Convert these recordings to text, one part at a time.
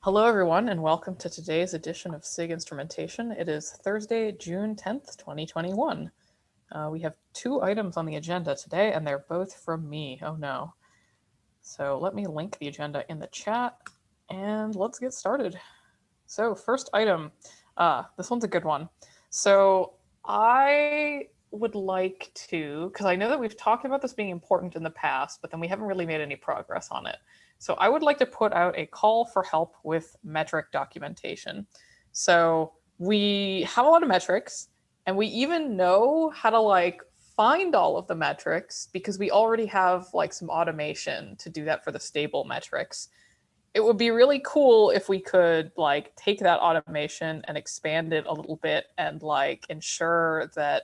Hello, everyone, and welcome to today's edition of SIG Instrumentation. It is Thursday, June 10th, 2021. We have two items on the agenda today, and they're both from me. Oh no. So let me link the agenda in the chat, and let's get started. So first item, this one's a good one. So I would like to, because I know that we've talked about this being important in the past, but then we haven't really made any progress on it. So I would like to put out a call for help with metric documentation. So we have a lot of metrics, and we even know how to find all of the metrics because we already have some automation to do that for the stable metrics. It would be really cool if we could take that automation and expand it a little bit and ensure that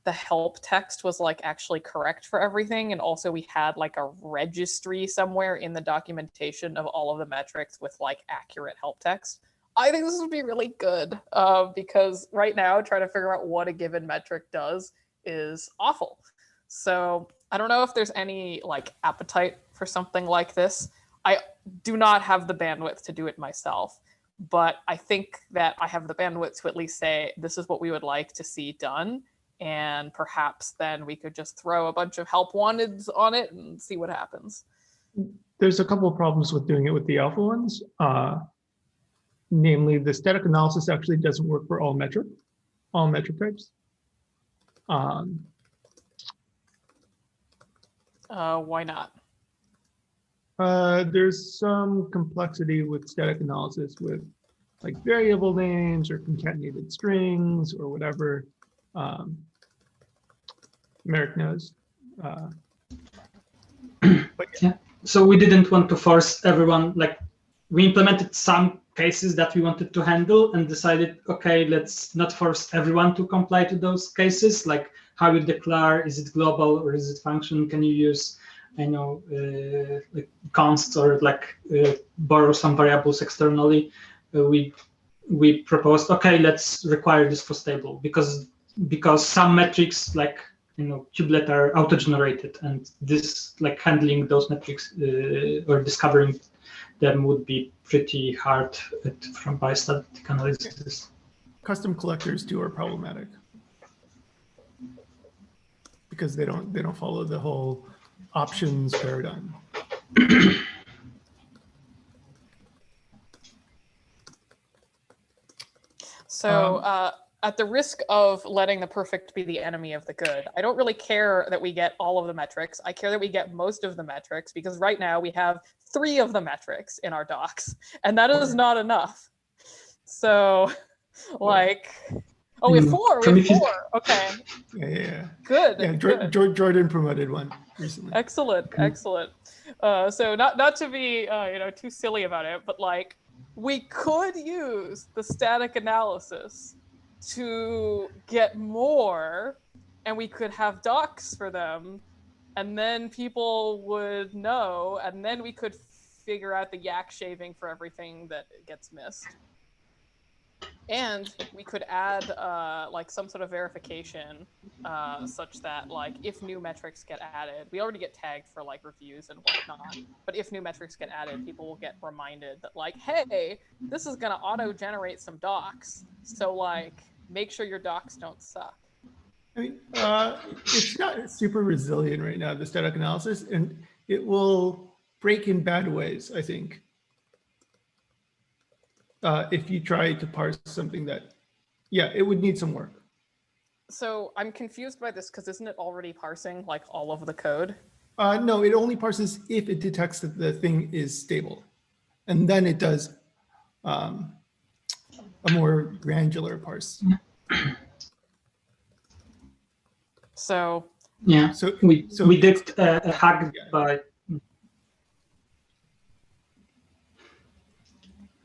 the help text was actually correct for everything, and also we had a registry somewhere in the documentation of all of the metrics with accurate help text. I think this would be really good because right now trying to figure out what a given metric does is awful. So I don't know if there's any appetite for something like this. I do not have the bandwidth to do it myself, but I think that I have the bandwidth to at least say this is what we would like to see done, and perhaps then we could just throw a bunch of help wanteds on it and see what happens. There's a couple of problems with doing it with the alpha ones. Namely, the static analysis actually doesn't work for all metric types. Why not? There's some complexity with static analysis with variable names or concatenated strings or whatever. Merrick knows. But yeah. So we didn't want to force everyone. We implemented some cases that we wanted to handle and decided, okay, let's not force everyone to comply to those cases. Like how you declare, is it global or is it function? Can you use, const or borrow some variables externally? We proposed, okay, let's require this for stable because some metrics kubelet are auto-generated, and this handling those metrics or discovering them would be pretty hard by static analysis. Custom collectors too are problematic because they don't follow the whole options paradigm. So at the risk of letting the perfect be the enemy of the good, I don't really care that we get all of the metrics. I care that we get most of the metrics, because right now we have 3 of the metrics in our docs, and that is not enough. So oh, we have 4. We have 4. Okay. Yeah. Good. Yeah, good. Jordan promoted one recently. Excellent. So not to be too silly about it, but we could use the static analysis to get more, and we could have docs for them, and then people would know, and then we could figure out the yak shaving for everything that gets missed. And we could add some sort of verification such that if new metrics get added, we already get tagged for reviews and whatnot, but if new metrics get added, people will get reminded that hey, this is going to auto-generate some docs, so make sure your docs don't suck. I mean, it's not super resilient right now, the static analysis, and it will break in bad ways, I think. If you try to parse something that, it would need some work. So I'm confused by this because isn't it already parsing all of the code? No, it only parses if it detects that the thing is stable. And then it does a more granular parse. So yeah, so we did a hack by.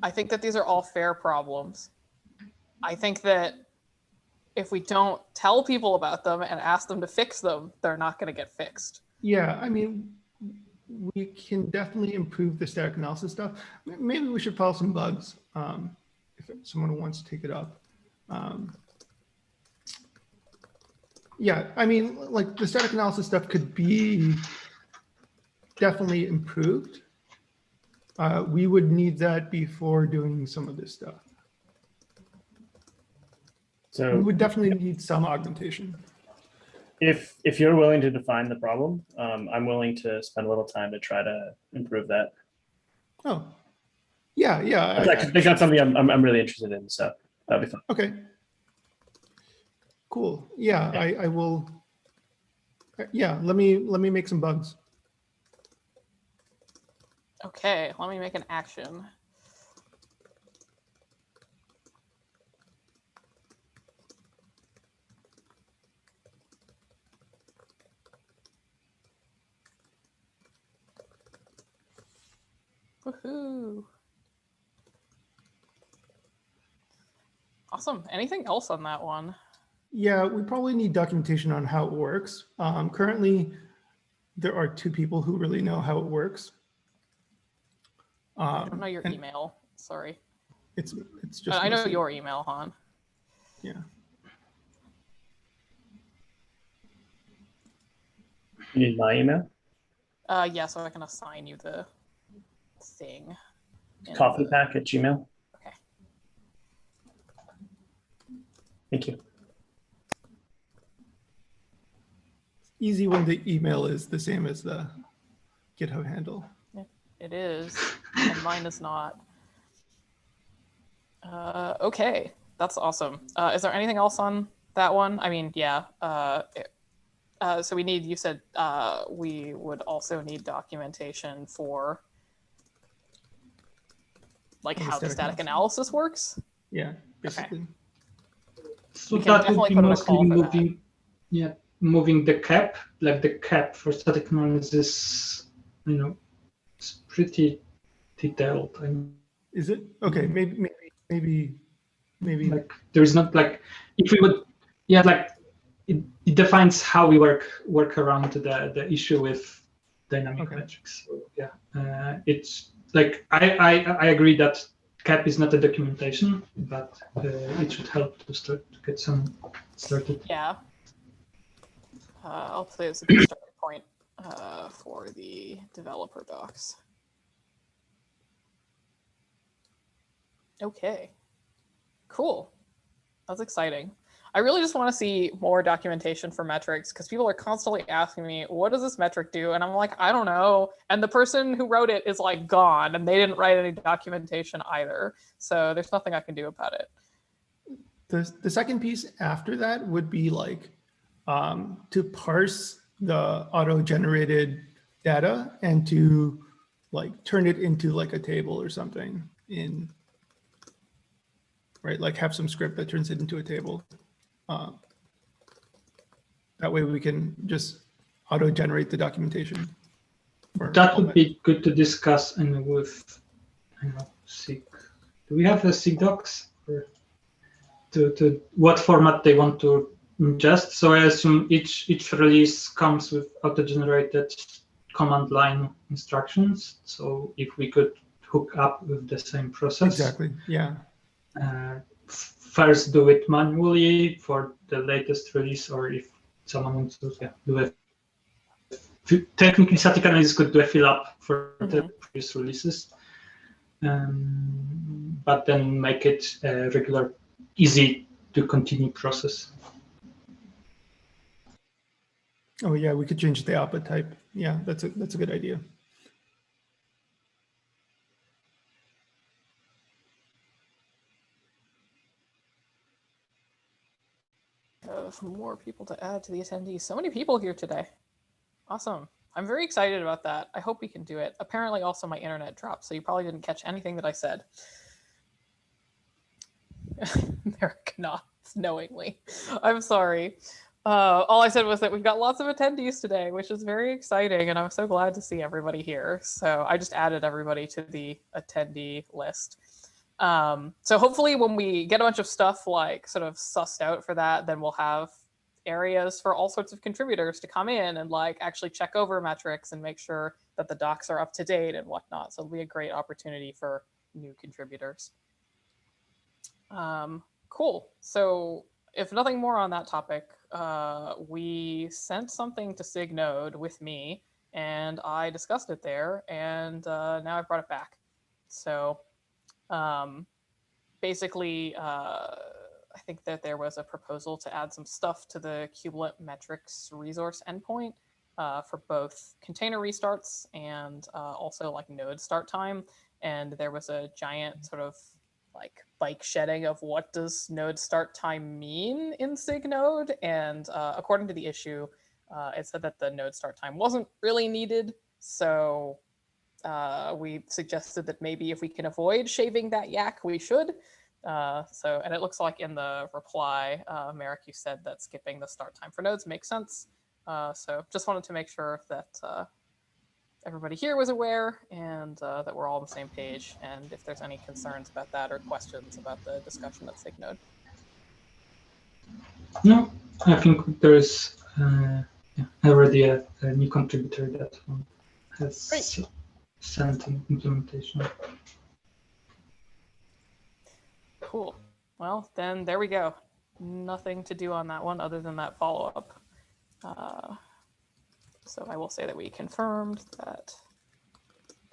I think that these are all fair problems. I think that if we don't tell people about them and ask them to fix them, they're not going to get fixed. Yeah, I mean, we can definitely improve the static analysis stuff. Maybe we should file some bugs if someone wants to take it up. Yeah, I mean, the static analysis stuff could be definitely improved. We would need that before doing some of this stuff. We So would definitely need some augmentation. if you're willing to define the problem, I'm willing to spend a little time to try to improve that. Oh, yeah, yeah. I think that's something I'm really interested in. So that'd be fun. Okay. Cool. Yeah, Yeah. I will. Yeah, let me make some bugs. Okay, let me make an action. Woohoo! Awesome. Anything else on that one? Yeah, we probably need documentation on how it works. Currently, there are 2 people who really know how it works. I don't know your and email. Sorry. It's just. I know mostly- your email, Han. Yeah. You need my email? Yeah, so I can assign you the thing. in the- Coffeepack@gmail. Okay. Thank you. Easy when the email is the same as the GitHub handle. It is, and mine is not. Okay, that's awesome. Is there anything else on that one? I mean, yeah. So we need, you said we would also need documentation for like how the static analysis works. Yeah, basically. So We can that would definitely be put in a mostly call for that. moving, yeah, moving the cap, like the cap for static analysis. You know, it's pretty detailed. I mean, Is it? Okay, maybe. like there is not like if we would, yeah, like it defines how we work around the issue with dynamic Okay. metrics. So yeah, it's like I agree that cap is not a documentation, but it should help to get some started. Yeah. I'll say it's a good starting point for the developer docs. Okay. Cool. That's exciting. I really just want to see more documentation for metrics because people are constantly asking me, what does this metric do? And I'm like, I don't know. And the person who wrote it is like gone and they didn't write any documentation either. So there's nothing I can do about it. The second piece after that would be like to parse the auto-generated data and to like turn it into like a table or something in, right? Like have some script that turns it into a table. That way we can just auto-generate the documentation. That would be good to discuss and with, I don't know, SIG. Do we have a SIG docs or to what format they want to ingest? So I assume each release comes with auto-generated command line instructions. So if we could hook up with the same process. Exactly, yeah. First do it manually for the latest release, or if someone wants to do it. Technically, static analysis could do a fill up for the previous releases, but then make it a regular, easy to continue process. Oh yeah, we could change the output type. Yeah, that's a good idea. More people to add to the attendees. So many people here today. Awesome. I'm very excited about that. I hope we can do it. Apparently also my internet dropped, so you probably didn't catch anything that I said. Eric nods knowingly. I'm sorry. All I said was that we've got lots of attendees today, which is very exciting, and I'm so glad to see everybody here. So I just added everybody to the attendee list. So hopefully when we get a bunch of stuff like sort of sussed out for that, then we'll have areas for all sorts of contributors to come in and like actually check over metrics and make sure that the docs are up to date and whatnot. So it'll be a great opportunity for new contributors. Cool. So if nothing more on that topic, we sent something to SIG Node with me and I discussed it there, and now I brought it back. So basically, I think that there was a proposal to add some stuff to the kubelet metrics resource endpoint for both container restarts and also like node start time. And there was a giant sort of like bike shedding of what does node start time mean in SIG node. And according to the issue, it said that the node start time wasn't really needed. So we suggested that maybe if we can avoid shaving that yak, we should. And it looks like in the reply, Merrick, you said that skipping the start time for nodes makes sense. So just wanted to make sure that everybody here was aware and that we're all on the same page. And if there's any concerns about that or questions about the discussion at SIG node. No, I think there's already a new contributor that has Great. sent an implementation. Cool. Well, then there we go. Nothing to do on that one other than that follow-up. So I will say that we confirmed that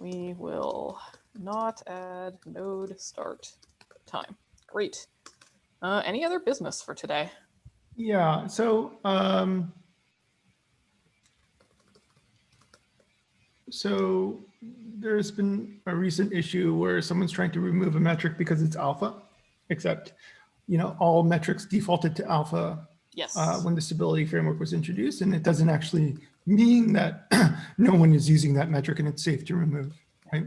we will not add node start time. Great. Any other business for today? Yeah, so there's been a recent issue where someone's trying to remove a metric because it's alpha, except, you know, all metrics defaulted to alpha Yes. when the stability framework was introduced, and it doesn't actually mean that no one is using that metric and it's safe to remove, right?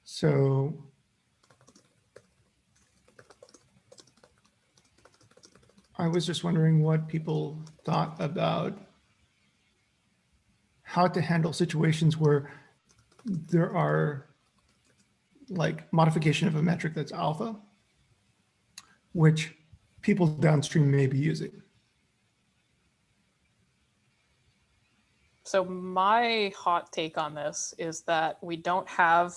So I was just wondering what people thought about how to handle situations where there are like modification of a metric that's alpha, which people downstream may be using. So my hot take on this is that we don't have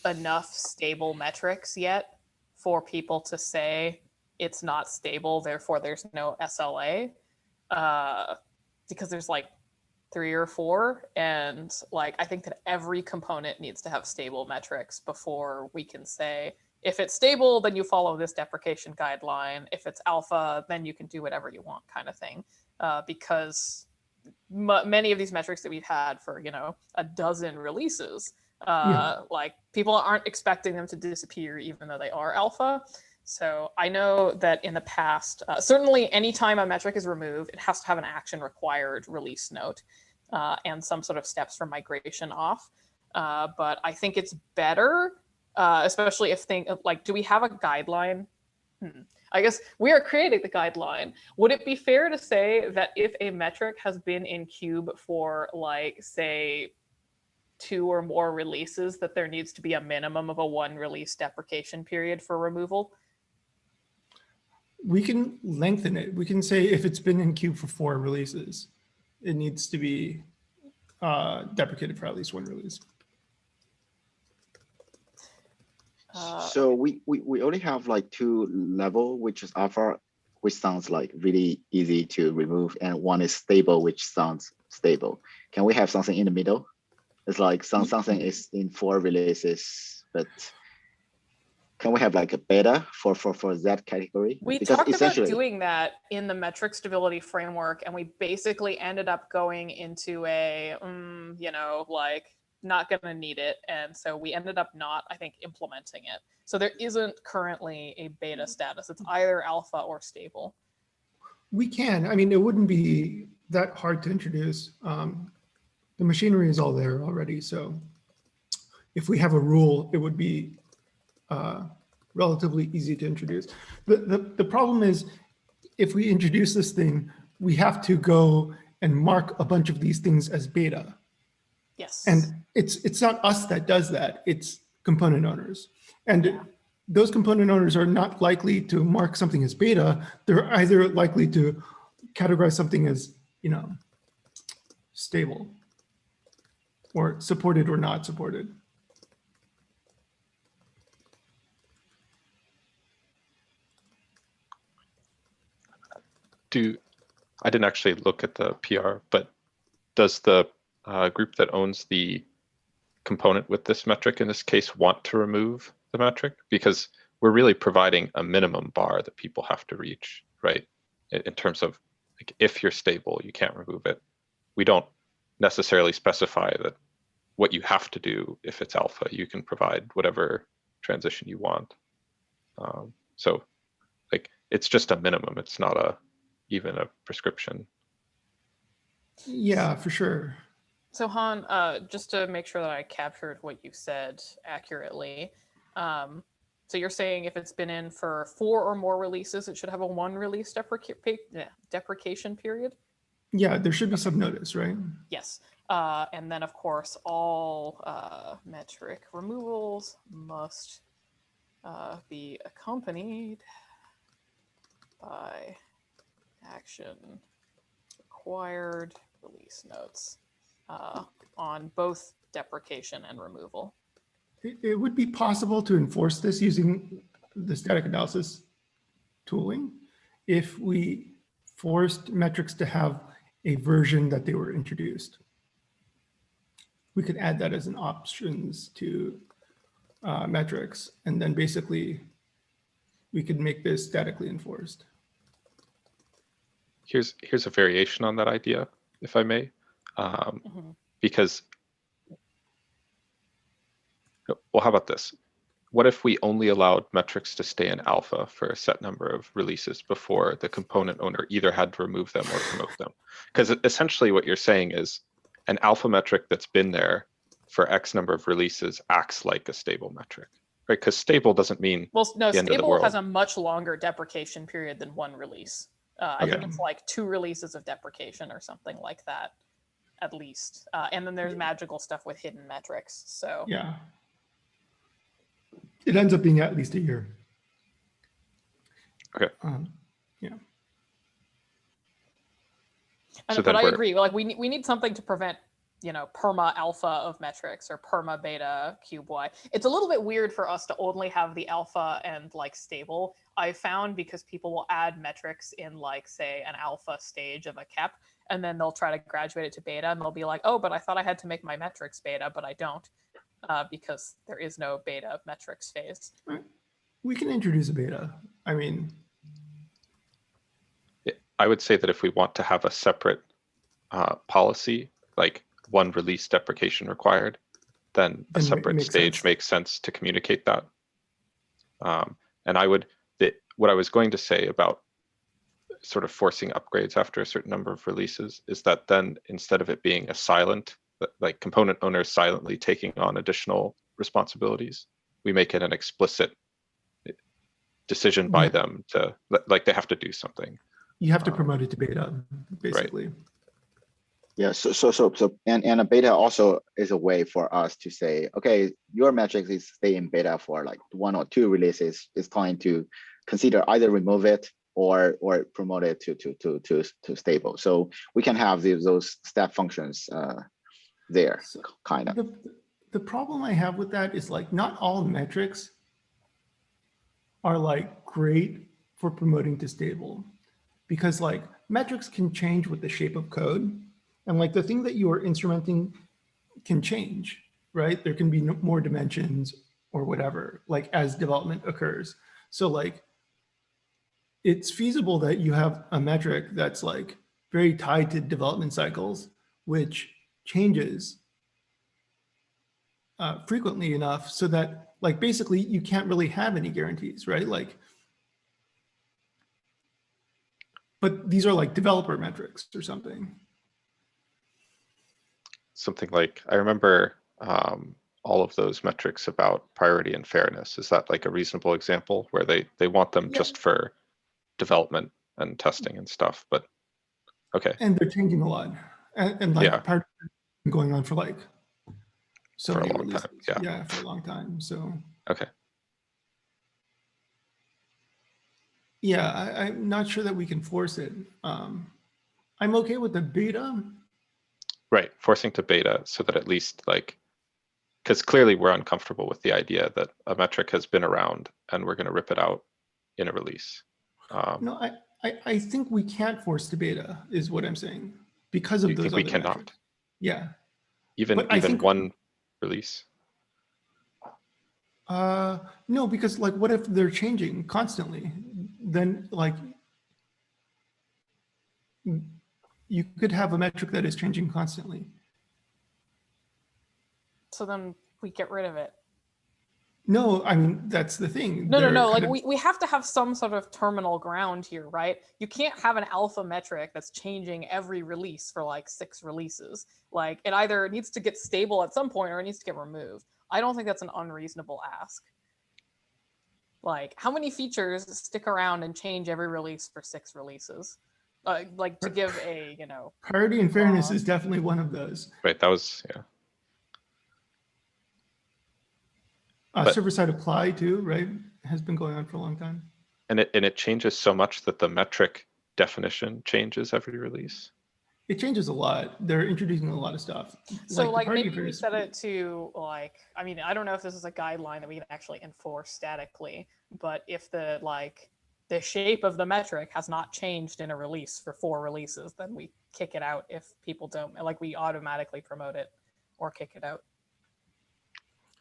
enough stable metrics yet for people to say it's not stable, therefore there's no SLA, because there's like 3 or 4, and like I think that every component needs to have stable metrics before we can say if it's stable, then you follow this deprecation guideline. If it's alpha, then you can do whatever you want, kind of thing. Because many of these metrics that we've had for, you know, a dozen releases, like people aren't expecting them to disappear even though they are alpha. So I know that in the past, certainly anytime a metric is removed, it has to have an action required release note and some sort of steps for migration off. But I think it's better, especially if do we have a guideline? I guess we are creating the guideline. Would it be fair to say that if a metric has been in Cube for like, say, 2 or more releases, that there needs to be a minimum of a 1 release deprecation period for removal? We can lengthen it. We can say if it's been in Cube for 4 releases, it needs to be deprecated for at least 1 release. So we only have like 2 level, which is alpha, which sounds like really easy to remove, and one is stable, which sounds stable. Can we have something in the middle? It's like something is in 4 releases, but can we have like a beta for that category? We Because talked about essentially doing that in the metric stability framework, and we basically ended up going into a, you know, like not going to need it. And so we ended up not, I think, implementing it. So there isn't currently a beta status. It's either alpha or stable. We can. I mean, it wouldn't be that hard to introduce. The machinery is all there already. So if we have a rule, it would be relatively easy to introduce. The problem is, if we introduce this thing, we have to go and mark a bunch of these things as beta. Yes. And it's not us that does that, it's component owners. And those component owners are not likely to mark something as beta. They're either likely to categorize something as, you know, stable or supported or not supported. I didn't actually look at the PR, but does the group that owns the component with this metric in this case want to remove the metric, because we're really providing a minimum bar that people have to reach, right? In terms of like, if you're stable, you can't remove it. We don't necessarily specify that what you have to do if it's alpha. You can provide whatever transition you want. So like it's just a minimum. It's not even a prescription. Yeah, for sure. So Han, just to make sure that I captured what you said accurately, so you're saying if it's been in for 4 or more releases, it should have a 1 release deprecation period? Yeah, there should be some notice, right? Yes. And then, of course, all metric removals must be accompanied by action required release notes on both deprecation and removal. It would be possible to enforce this using the static analysis tooling if we forced metrics to have a version that they were introduced. We could add that as an options to metrics, and then basically we could make this statically enforced. Here's a variation on that idea, if I may, because, well, how about this? What if we only allowed metrics to stay in alpha for a set number of releases before the component owner either had to remove them or promote them? Because essentially what you're saying is an alpha metric that's been there for X number of releases acts like a stable metric, right? Because stable doesn't mean well, no, the end of the stable world. has a much longer deprecation period than 1 release. I think it's like 2 releases of deprecation or something like that, at least. And then there's magical stuff with hidden metrics. So yeah, it ends up being at least a year. Okay. Yeah. So but I we're- agree. Like we need something to prevent, perma alpha of metrics or perma beta cube Y. It's a little bit weird for us to only have the alpha and like stable. I found because people will add metrics in like say an alpha stage of a KEP, and then they'll try to graduate it to beta, and they'll be like, oh, but I thought I had to make my metrics beta, but I don't, because there is no beta metrics phase. We can introduce a beta. I mean, I would say that if we want to have a separate policy, like 1 release deprecation required, then a separate stage makes sense to communicate that. And what I was going to say about sort of forcing upgrades after a certain number of releases is that then instead of it being a silent, like component owners silently taking on additional responsibilities, we make it an explicit decision by them to, like, they have to do something. You have to promote it to beta, basically. Right. Yeah, and a beta also is a way for us to say, okay, your metrics is stay in beta for like 1 or 2 releases. It's time to consider either remove it or promote it to stable. So we can have those step functions there, So kind of. The problem I have with that is like not all metrics are like great for promoting to stable, because like metrics can change with the shape of code. And like the thing that you are instrumenting can change, right? There can be more dimensions or whatever, like as development occurs. So like, it's feasible that you have a metric that's like very tied to development cycles, which changes frequently enough so that like basically you can't really have any guarantees, right? Like, but these are like developer metrics or something. Something like, I remember all of those metrics about priority and fairness. Is that like a reasonable example where they want them just for development and testing and stuff? But okay. And they're changing a lot. And like part going on for like so for many a long releases. time. Yeah, for a long time. So okay. Yeah, I'm not sure that we can force it. I'm okay with the beta. Right, forcing to beta so that at least like, because clearly we're uncomfortable with the idea that a metric has been around and we're going to rip it out in a release. No, I think we can't force to beta is what I'm saying, because of those other we cannot? metrics. Yeah. Even one release? No, because like, what if they're changing constantly? Then like, you could have a metric that is changing constantly. So then we get rid of it. No, I mean, that's the thing. No. They're Like kind of- we have to have some sort of terminal ground here, right? You can't have an alpha metric that's changing every release for like 6 releases. Like it either needs to get stable at some point or it needs to get removed. I don't think that's an unreasonable ask. Like how many features stick around and change every release for 6 releases? Like to give a, you know, priority and fairness is definitely one of those. Right, that was, yeah. But- Server-side apply too, right? Has been going on for a long time. And it changes so much that the metric definition changes every release. It changes a lot. They're introducing a lot of stuff. so the like priority maybe we fairness- set it to like, I mean, I don't know if this is a guideline that we can actually enforce statically, but if the like the shape of the metric has not changed in a release for 4 releases, then we kick it out if people don't, like we automatically promote it or kick it out.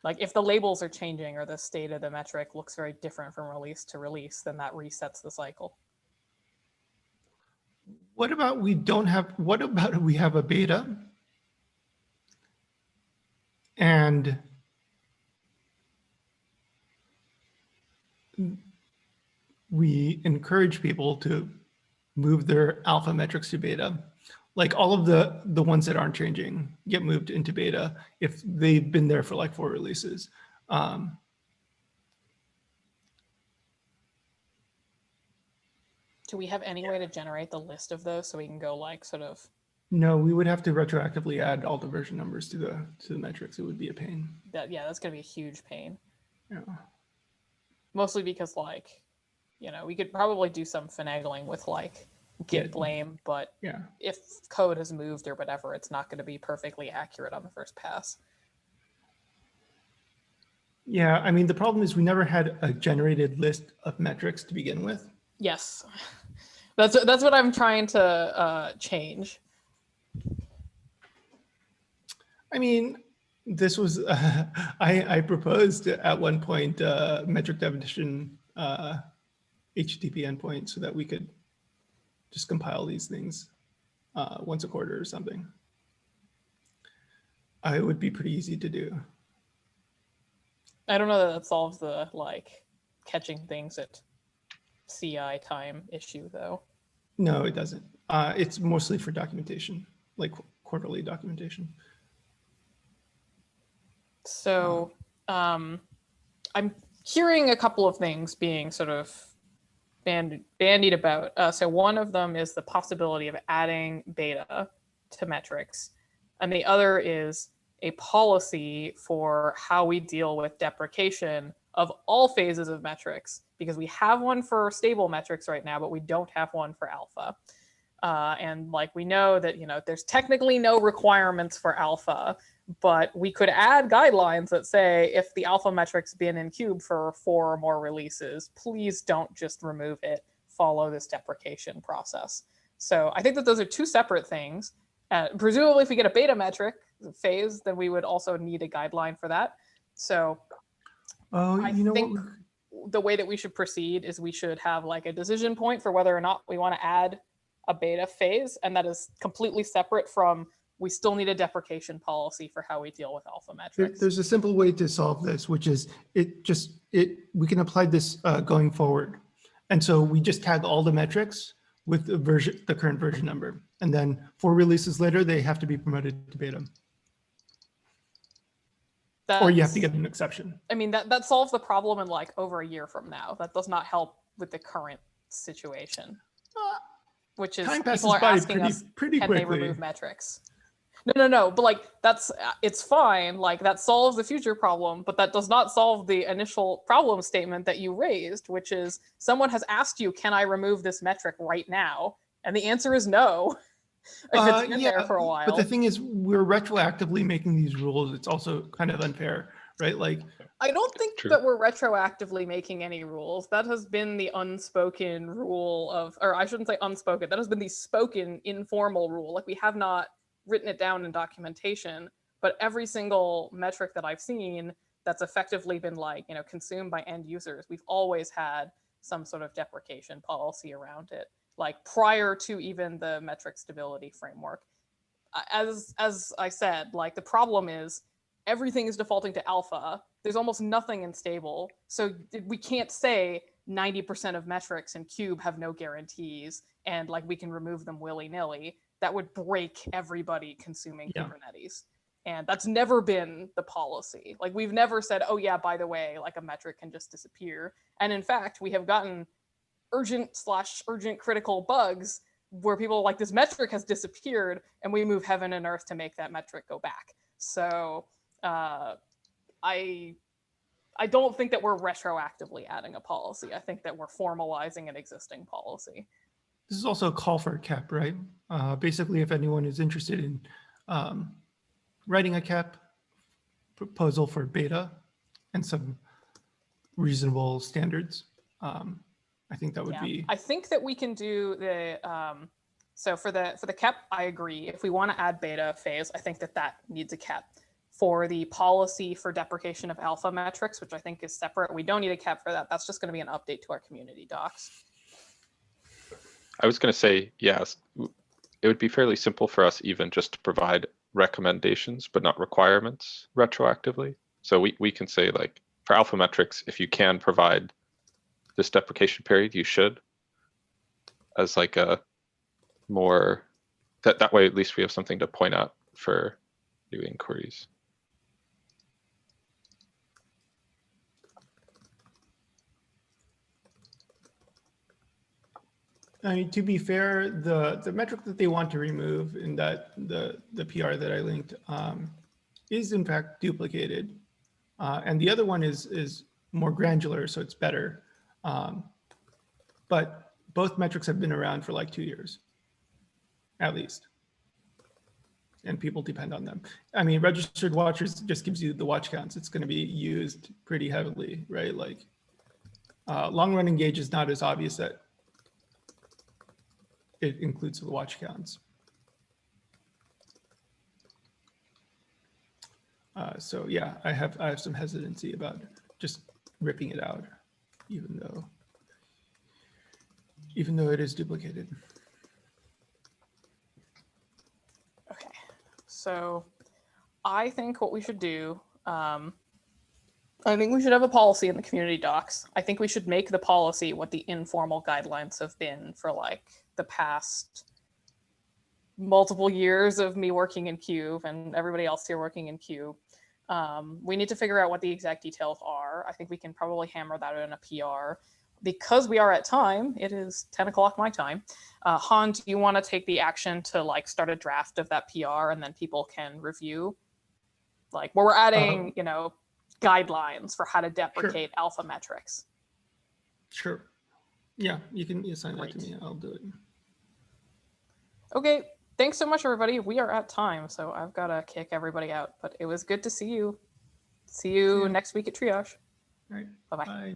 Like if the labels are changing or the state of the metric looks very different from release to release, then that resets the cycle. What about we have a beta and we encourage people to move their alpha metrics to beta? Like all of the ones that aren't changing get moved into beta if they've been there for like 4 releases. Do we have any way to generate the list of those so we can go like sort of? No, we would have to retroactively add all the version numbers to the metrics. It would be a pain. Yeah, that's gonna be a huge pain. Yeah. Mostly because like, you know, we could probably do some finagling with like git blame, but Yeah. if code has moved or whatever, it's not going to be perfectly accurate on the first pass. Yeah, I mean, the problem is we never had a generated list of metrics to begin with. Yes, that's what I'm trying to change. I mean, this was, I proposed at one point metric definition HTTP endpoint so that we could just compile these things once a quarter or something. It would be pretty easy to do. I don't know that that solves the like catching things at CI time issue though. No, it doesn't. It's mostly for documentation, like quarterly documentation. So I'm hearing a couple of things being sort of bandied about. So one of them is the possibility of adding beta to metrics, and the other is a policy for how we deal with deprecation of all phases of metrics, because we have one for stable metrics right now, but we don't have one for alpha. And like we know that, you know, there's technically no requirements for alpha, but we could add guidelines that say if the alpha metric's been in cube for 4 or more releases, please don't just remove it, follow this deprecation process. So I think that those are 2 separate things. Presumably if we get a beta metric phase, then we would also need a guideline for that. So I think the way that we should proceed is we should have like a decision point for whether or not we want to add a beta phase, and that is completely separate from we still need a deprecation policy for how we deal with alpha metrics. There's a simple way to solve this, which is we can apply this going forward. And so we just tag all the metrics with the current version number. And then 4 releases later, they have to be promoted to beta. Or you have to get an exception. I mean, that solves the problem in like over a year from now. That does not help with the current situation, which is people are asking us, pretty can quickly. they remove metrics? No, but like it's fine. Like that solves the future problem, but that does not solve the initial problem statement that you raised, which is someone has asked you, can I remove this metric right now? And the answer is no. If it's been there for a while. But the thing is, we're retroactively making these rules. It's also kind of unfair, right? Like, I don't think that we're retroactively making any rules. That has been the unspoken rule of, or I shouldn't say unspoken, that has been the spoken informal rule. Like we have not written it down in documentation, but every single metric that I've seen that's effectively been like, consumed by end users, we've always had some sort of deprecation policy around it, like prior to even the metric stability framework. As I said, like the problem is everything is defaulting to alpha. There's almost nothing in stable. So we can't say 90% of metrics in Cube have no guarantees and like we can remove them willy-nilly. That would break everybody consuming Kubernetes. And that's never been the policy. Like we've never said, oh yeah, by the way, like a metric can just disappear. And in fact, we have gotten urgent critical bugs where people like, this metric has disappeared, and we move heaven and earth to make that metric go back. So I don't think that we're retroactively adding a policy. I think that we're formalizing an existing policy. This is also a call for a cap, right? Basically, if anyone is interested in writing a cap proposal for beta and some reasonable standards, I think that would be. I think that we can do the so for the cap. I agree. If we want to add beta phase, I think that needs a cap. For the policy for deprecation of alpha metrics, which I think is separate, we don't need a cap for that. That's just going to be an update to our community docs. I was going to say, yes, it would be fairly simple for us even just to provide recommendations, but not requirements retroactively. So we can say, like, for alpha metrics, if you can provide this deprecation period, you should, as like a more, that way at least we have something to point out for new inquiries. I mean, to be fair, the metric that they want to remove in that the PR that I linked is in fact duplicated, and the other one is more granular, so it's better. But both metrics have been around for like 2 years, at least, and people depend on them. I mean, registered watchers just gives you the watch counts. It's going to be used pretty heavily, right? Like long-running gauge is not as obvious that it includes the watch counts. So yeah, I have some hesitancy about just ripping it out, even though it is duplicated. Okay, so I think what we should do, I think we should have a policy in the community docs. I think we should make the policy what the informal guidelines have been for like the past multiple years of me working in Cube and everybody else here working in Cube. We need to figure out what the exact details are. I think we can probably hammer that in a PR. Because we are at time, it is 10 o'clock my time. Han, do you want to take the action to like start a draft of that PR and then people can review? Like where we're adding, guidelines for how to deprecate alpha metrics. Sure. Yeah, you can assign that to me. I'll do it. Okay, thanks so much, everybody. We are at time, so I've got to kick everybody out. But it was good to see you. See you next week at Triage. All right. Bye-bye. Bye.